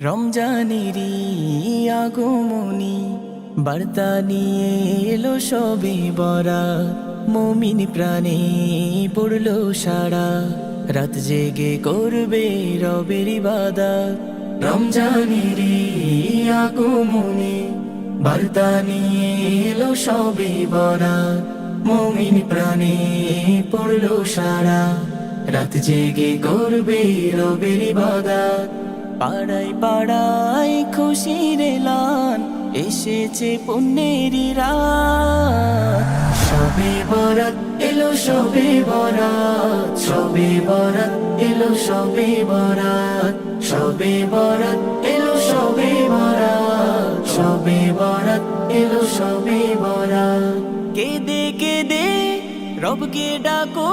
রমজানেরই আগমনী বার্তা নিয়ে এলো সবে বরাত, মুমিন প্রাণে পড়লো সারা, রাত জেগে করবে রবের ইবাদত। রমজানেরই আগমনী বার্তা নিয়ে এলো সবে বরাত, মুমিন প্রাণে পড়লো সারা, রাত জেগে করবে রবের ইবাদত। পাড়ায় পাড়ায় খুশির এলান, এসেছে পুণ্যেরই রাত। সবে বরাত এলো সবে বরাত, সবে বরাত এলো সবে বরাত, সবে বরাত এলো সবে বরাত, সবে বরাত এলো সবে বরাত। কেঁদে কেঁদে রবকে ডাকো,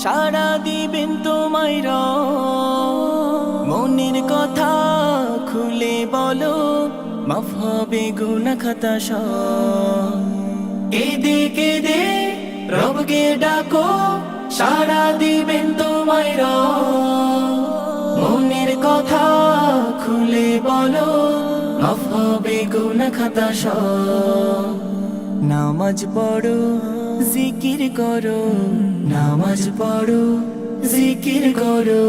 সাড়া দিবেন তোমায় রব। মনের কথা খুলে বলো, মাফ হবে গুনাহ খাতা সব। কেঁদে কেঁদে রবকে ডাকো, সাড়া দিবেন তোমায় রব। মনের কথা খুলে বলো, মাফ হবে গুনাহ খাতা সব। নামাজ পড়ো জিকির করো, নামাজ পড়ো জিকির করো,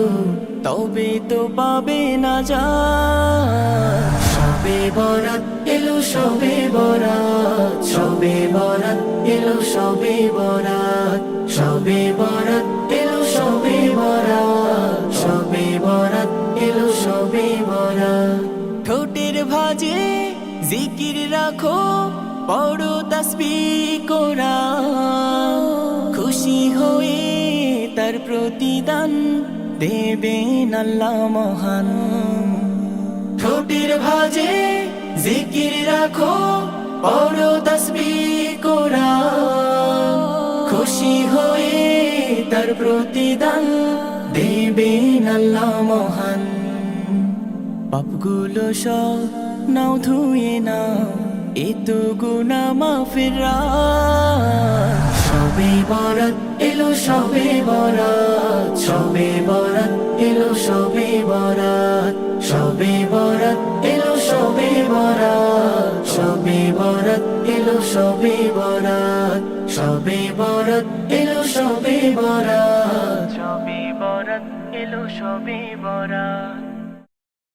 তবে তো পাবে নাজাত। সবে বরাত এলো সবে বরাত, সবে বরাত এলো সবে বরাত, সবে বরাত এলো সবে বরাত, সবে বরাত এলো সবে বরাত। ঠোঁটের ভাঁজে জিকির রাখো, পড়ো তাসবিহ কোরআন, খুশি হয়ে তার প্রতিদান দেবেন আল্লাহ মহান। ঠোঁটের ভাঁজে জিকির রাখো, পড়ো তাসবিহ কোরআন, খুশি হয়ে তার প্রতিদান দেবেন আল্লাহ মহান। পাপগুলো সব নাও ধুয়ে নাও, এ তো গুনাহ মাফের রাত। সবে বরাত এলো সবে বরাত, সবে বরাত এলো সবে বরাত, সবে বরাত এলো সবে বরাত, সবে বরাত এলো সবে বরাত, সবে বরাত এলো সবে বরাত, সবে বরাত এলো সবে বরাত।